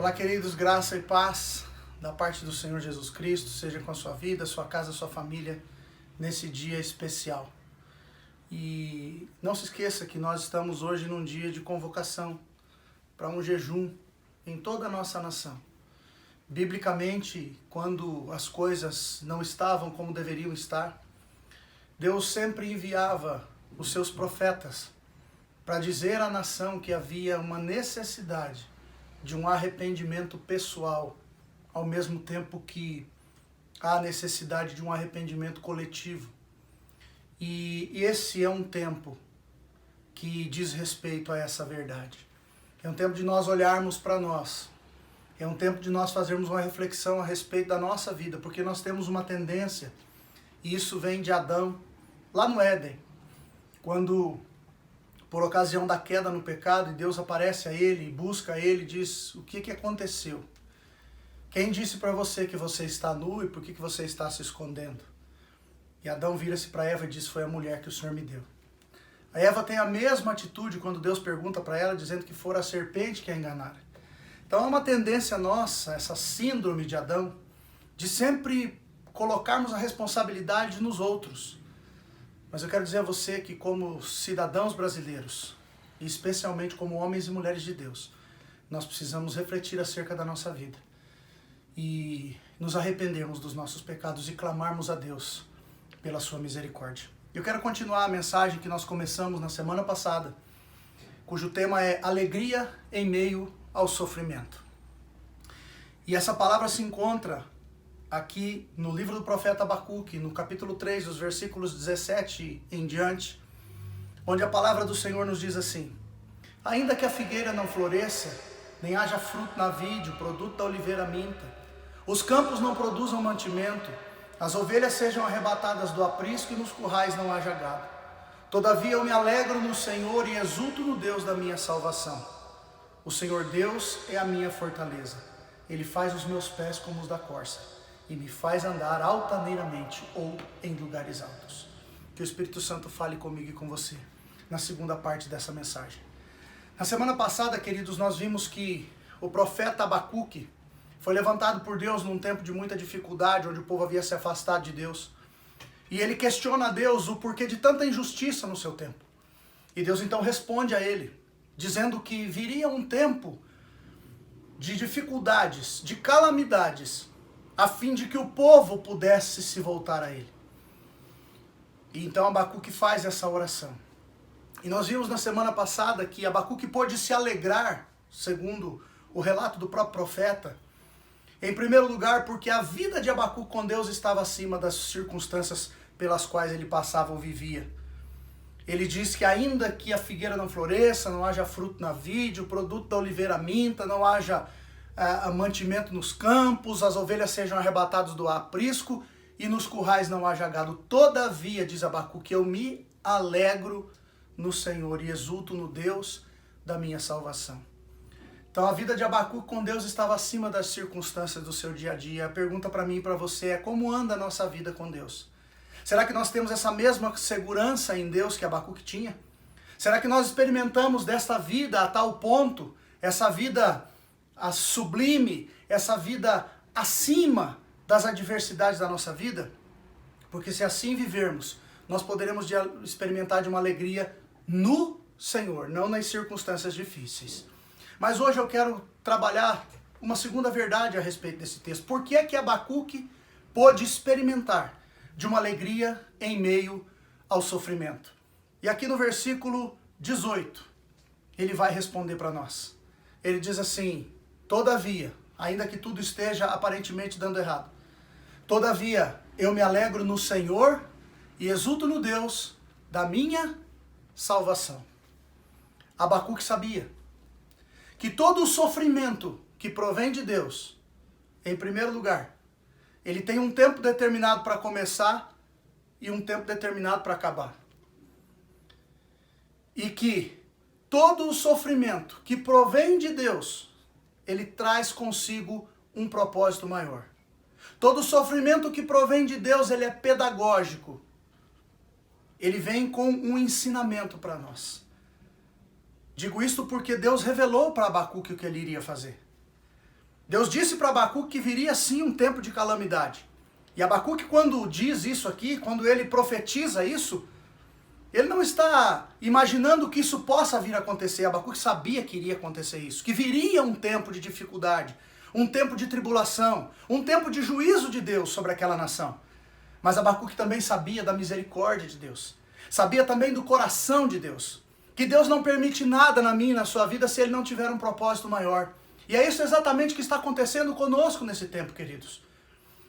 Olá, queridos, graça e paz da parte do Senhor Jesus Cristo, seja com a sua vida, sua casa, sua família, nesse dia especial. E não se esqueça que nós estamos hoje num dia de convocação para um jejum em toda a nossa nação. Biblicamente, quando as coisas não estavam como deveriam estar, Deus sempre enviava os seus profetas para dizer à nação que havia uma necessidade de um arrependimento pessoal, ao mesmo tempo que há necessidade de um arrependimento coletivo. E esse é um tempo que diz respeito a essa verdade. É um tempo de nós olharmos para nós. É um tempo de nós fazermos uma reflexão a respeito da nossa vida, porque nós temos uma tendência, e isso vem de Adão, lá no Éden, quando, por ocasião da queda no pecado, e Deus aparece a ele, busca ele, diz: o que aconteceu? Quem disse para você que você está nu e por que você está se escondendo? E Adão vira-se para Eva e diz: foi a mulher que o Senhor me deu. A Eva tem a mesma atitude quando Deus pergunta para ela, dizendo que fora a serpente que a enganara. Então é uma tendência nossa, essa síndrome de Adão, de sempre colocarmos a responsabilidade nos outros. Mas eu quero dizer a você que, como cidadãos brasileiros, e especialmente como homens e mulheres de Deus, nós precisamos refletir acerca da nossa vida e nos arrependermos dos nossos pecados e clamarmos a Deus pela sua misericórdia. Eu quero continuar a mensagem que nós começamos na semana passada, cujo tema é alegria em meio ao sofrimento. E essa palavra se encontra aqui no livro do profeta Abacuque, no capítulo 3, dos versículos 17 em diante, onde a palavra do Senhor nos diz assim: ainda que a figueira não floresça, nem haja fruto na vide, o produto da oliveira minta, os campos não produzam mantimento, as ovelhas sejam arrebatadas do aprisco e nos currais não haja gado. Todavia eu me alegro no Senhor e exulto no Deus da minha salvação. O Senhor Deus é a minha fortaleza. Ele faz os meus pés como os da corça e me faz andar altaneiramente ou em lugares altos. Que o Espírito Santo fale comigo e com você na segunda parte dessa mensagem. Na semana passada, queridos, nós vimos que o profeta Abacuque foi levantado por Deus num tempo de muita dificuldade, onde o povo havia se afastado de Deus. E ele questiona a Deus o porquê de tanta injustiça no seu tempo. E Deus então responde a ele, dizendo que viria um tempo de dificuldades, de calamidades, a fim de que o povo pudesse se voltar a ele. E então Abacuque faz essa oração. E nós vimos na semana passada que Abacuque pôde se alegrar, segundo o relato do próprio profeta, em primeiro lugar porque a vida de Abacuque com Deus estava acima das circunstâncias pelas quais ele passava ou vivia. Ele diz que ainda que a figueira não floresça, não haja fruto na vide, o produto da oliveira minta, não haja mantimento nos campos, as ovelhas sejam arrebatadas do aprisco e nos currais não haja gado. Todavia, diz Abacuque, eu me alegro no Senhor e exulto no Deus da minha salvação. Então a vida de Abacuque com Deus estava acima das circunstâncias do seu dia a dia. A pergunta para mim e para você é: como anda a nossa vida com Deus? Será que nós temos essa mesma segurança em Deus que Abacuque tinha? Será que nós experimentamos desta vida a tal ponto, essa vida sublime, essa vida acima das adversidades da nossa vida? Porque se assim vivermos, nós poderemos experimentar de uma alegria no Senhor, não nas circunstâncias difíceis. Mas hoje eu quero trabalhar uma segunda verdade a respeito desse texto. Por que é que Abacuque pôde experimentar de uma alegria em meio ao sofrimento? E aqui no versículo 18, ele vai responder para nós. Ele diz assim: todavia, ainda que tudo esteja aparentemente dando errado, todavia eu me alegro no Senhor e exulto no Deus da minha salvação. Abacuque sabia que todo o sofrimento que provém de Deus, em primeiro lugar, ele tem um tempo determinado para começar e um tempo determinado para acabar. E que todo o sofrimento que provém de Deus, ele traz consigo um propósito maior. Todo sofrimento que provém de Deus, ele é pedagógico. Ele vem com um ensinamento para nós. Digo isto porque Deus revelou para Abacuque o que ele iria fazer. Deus disse para Abacuque que viria sim um tempo de calamidade. E Abacuque, quando diz isso aqui, quando ele profetiza isso, ele não está imaginando que isso possa vir a acontecer. Abacuque sabia que iria acontecer isso, que viria um tempo de dificuldade, um tempo de tribulação, um tempo de juízo de Deus sobre aquela nação. Mas Abacuque também sabia da misericórdia de Deus, sabia também do coração de Deus, que Deus não permite nada na minha e na sua vida se Ele não tiver um propósito maior. E é isso exatamente que está acontecendo conosco nesse tempo, queridos.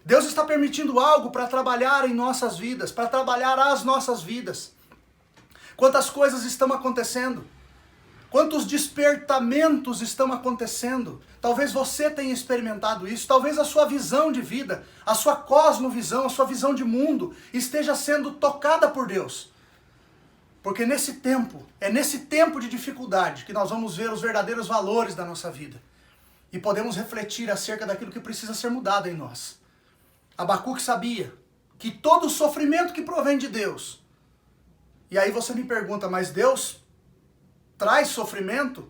Deus está permitindo algo para trabalhar em nossas vidas, para trabalhar as nossas vidas. Quantas coisas estão acontecendo, quantos despertamentos estão acontecendo. Talvez você tenha experimentado isso, talvez a sua visão de vida, a sua cosmovisão, a sua visão de mundo esteja sendo tocada por Deus. Porque é nesse tempo de dificuldade que nós vamos ver os verdadeiros valores da nossa vida. E podemos refletir acerca daquilo que precisa ser mudado em nós. Abacuque sabia que todo o sofrimento que provém de Deus. E aí você me pergunta, mas Deus traz sofrimento?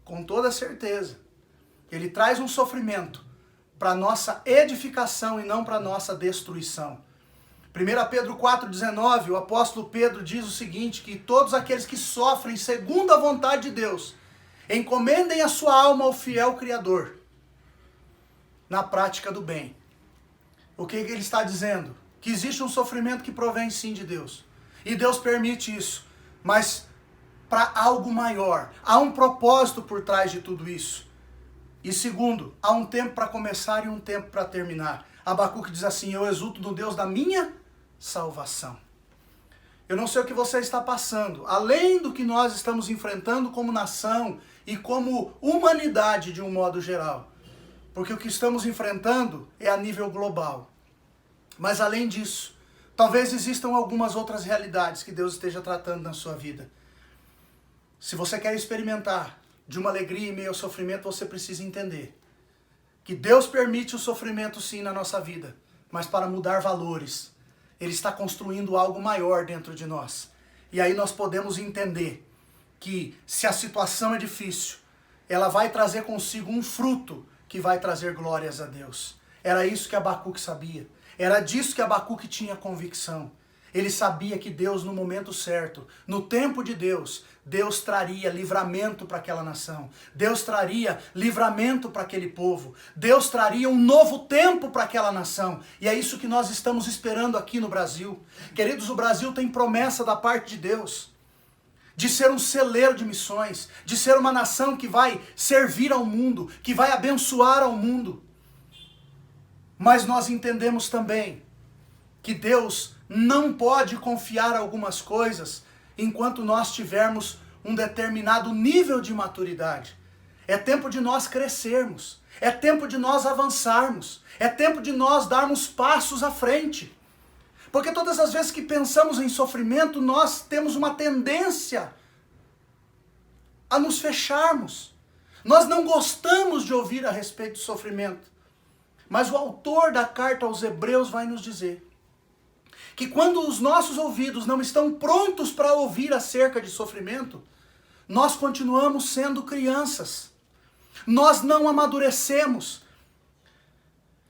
Com toda certeza. Ele traz um sofrimento para nossa edificação e não para nossa destruição. 1 Pedro 4,19, o apóstolo Pedro diz o seguinte, que todos aqueles que sofrem segundo a vontade de Deus, encomendem a sua alma ao fiel Criador, na prática do bem. O que ele está dizendo? Que existe um sofrimento que provém sim de Deus. E Deus permite isso, mas para algo maior. Há um propósito por trás de tudo isso. E segundo, há um tempo para começar e um tempo para terminar. Abacuque diz assim, eu exulto no Deus da minha salvação. Eu não sei o que você está passando, além do que nós estamos enfrentando como nação e como humanidade de um modo geral. Porque o que estamos enfrentando é a nível global. Mas além disso, talvez existam algumas outras realidades que Deus esteja tratando na sua vida. Se você quer experimentar de uma alegria em meio ao sofrimento, você precisa entender que Deus permite o sofrimento sim na nossa vida, mas para mudar valores. Ele está construindo algo maior dentro de nós. E aí nós podemos entender que se a situação é difícil, ela vai trazer consigo um fruto que vai trazer glórias a Deus. Era isso que Abacuque sabia. Era disso que Abacuque tinha convicção. Ele sabia que Deus, no momento certo, no tempo de Deus, Deus traria livramento para aquela nação. Deus traria livramento para aquele povo. Deus traria um novo tempo para aquela nação. E é isso que nós estamos esperando aqui no Brasil. Queridos, o Brasil tem promessa da parte de Deus de ser um celeiro de missões, de ser uma nação que vai servir ao mundo, que vai abençoar ao mundo. Mas nós entendemos também que Deus não pode confiar algumas coisas enquanto nós tivermos um determinado nível de maturidade. É tempo de nós crescermos, é tempo de nós avançarmos, é tempo de nós darmos passos à frente. Porque todas as vezes que pensamos em sofrimento, nós temos uma tendência a nos fecharmos. Nós não gostamos de ouvir a respeito do sofrimento. Mas o autor da carta aos Hebreus vai nos dizer que quando os nossos ouvidos não estão prontos para ouvir acerca de sofrimento, nós continuamos sendo crianças. Nós não amadurecemos.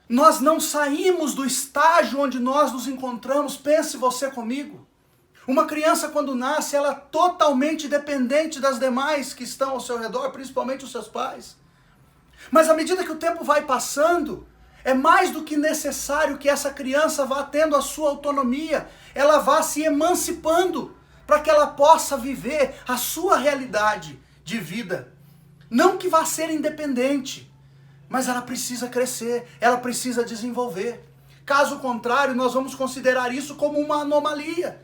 Nós não saímos do estágio onde nós nos encontramos. Pense você comigo. Uma criança quando nasce, ela é totalmente dependente das demais que estão ao seu redor, principalmente os seus pais. Mas à medida que o tempo vai passando, é mais do que necessário que essa criança vá tendo a sua autonomia, ela vá se emancipando para que ela possa viver a sua realidade de vida. Não que vá ser independente, mas ela precisa crescer, ela precisa desenvolver. Caso contrário, nós vamos considerar isso como uma anomalia,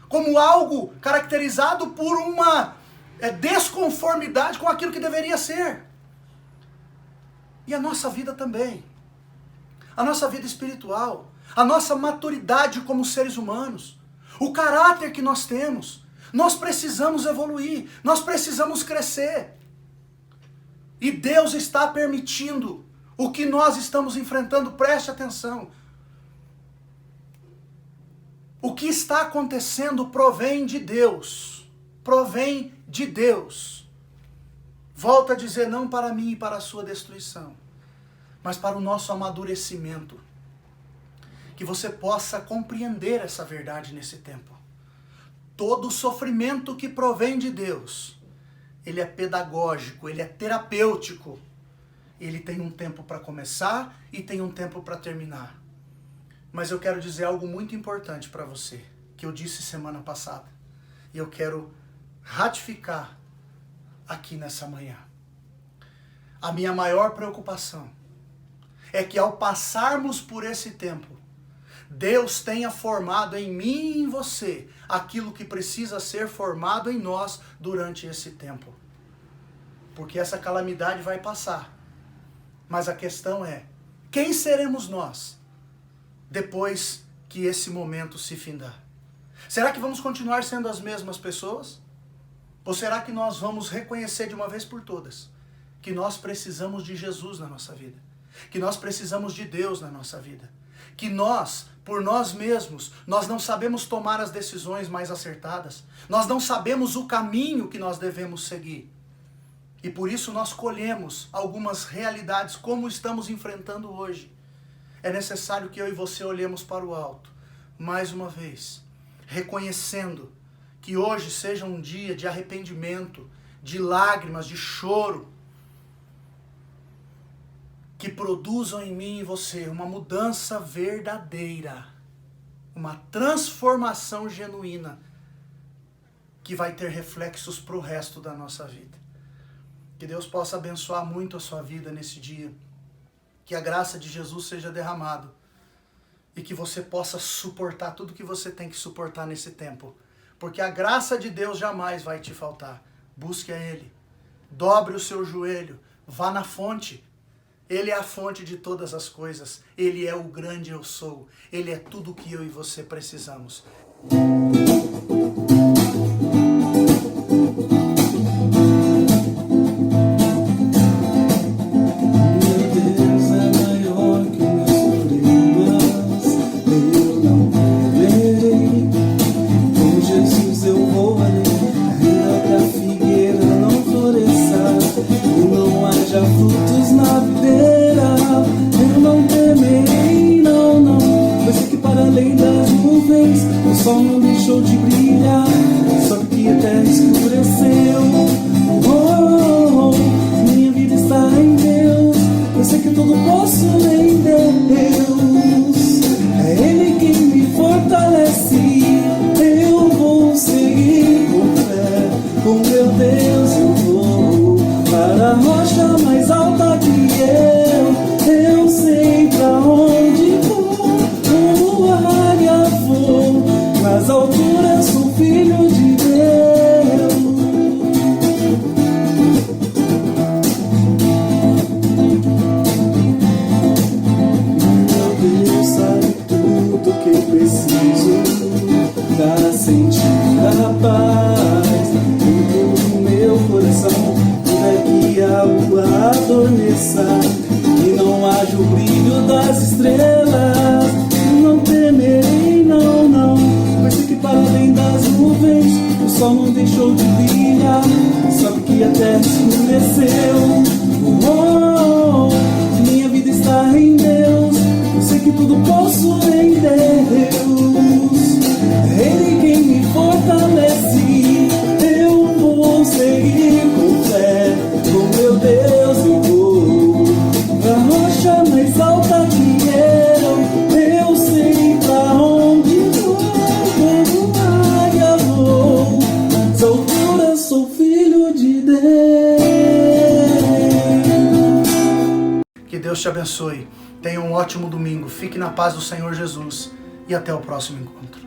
como algo caracterizado por uma desconformidade com aquilo que deveria ser. E a nossa vida também. A nossa vida espiritual, a nossa maturidade como seres humanos, o caráter que nós temos, nós precisamos evoluir, nós precisamos crescer. E Deus está permitindo o que nós estamos enfrentando, preste atenção. O que está acontecendo provém de Deus, provém de Deus. Volto a dizer, não para mim e para a sua destruição, mas para o nosso amadurecimento. Que você possa compreender essa verdade nesse tempo. Todo sofrimento que provém de Deus, ele é pedagógico, ele é terapêutico. Ele tem um tempo para começar e tem um tempo para terminar. Mas eu quero dizer algo muito importante para você, que eu disse semana passada. E eu quero ratificar aqui nessa manhã. A minha maior preocupação é que ao passarmos por esse tempo, Deus tenha formado em mim e em você aquilo que precisa ser formado em nós durante esse tempo. Porque essa calamidade vai passar. Mas a questão é, quem seremos nós depois que esse momento se findar? Será que vamos continuar sendo as mesmas pessoas? Ou será que nós vamos reconhecer de uma vez por todas que nós precisamos de Jesus na nossa vida? Que nós precisamos de Deus na nossa vida? Que nós, por nós mesmos, nós não sabemos tomar as decisões mais acertadas. Nós não sabemos o caminho que nós devemos seguir. E por isso nós colhemos algumas realidades como estamos enfrentando hoje. É necessário que eu e você olhemos para o alto, mais uma vez, reconhecendo que hoje seja um dia de arrependimento, de lágrimas, de choro, que produzam em mim e você uma mudança verdadeira, uma transformação genuína, que vai ter reflexos para o resto da nossa vida. Que Deus possa abençoar muito a sua vida nesse dia, que a graça de Jesus seja derramada e que você possa suportar tudo que você tem que suportar nesse tempo, porque a graça de Deus jamais vai te faltar. Busque a Ele, dobre o seu joelho, vá na fonte. Ele é a fonte de todas as coisas. Ele é o grande eu sou. Ele é tudo o que eu e você precisamos. O sol não deixou de brilhar, só que a terra escureceu. Minha vida está em Deus, eu sei que tudo posso em Deus. É Ele quem me fortalece, eu vou seguir com fé. Com meu Deus eu vou para a rocha mais alta que eu sei pra onde vou. Como águia vou, nas alturas sou filho de Deus. Meu Deus sabe tudo que eu preciso pra sentir a paz em todo o meu coração. Ainda que a lua adormeça e não haja o brilho das estrelas, não temerei, não. Pois sei que para além das nuvens o sol não deixou de brilhar, sabe que a terra escureceu. Minha vida está em Deus, eu sei que tudo posso em Deus. É Ele quem me fortalece, eu vou seguir com fé. Com meu Deus eu vou pra rocha mais alta que eu sei pra onde vou. Como águia vou, nas alturas sou filho de Deus. Que Deus te abençoe. Tenha um ótimo domingo. Fique na paz do Senhor Jesus e até o próximo encontro.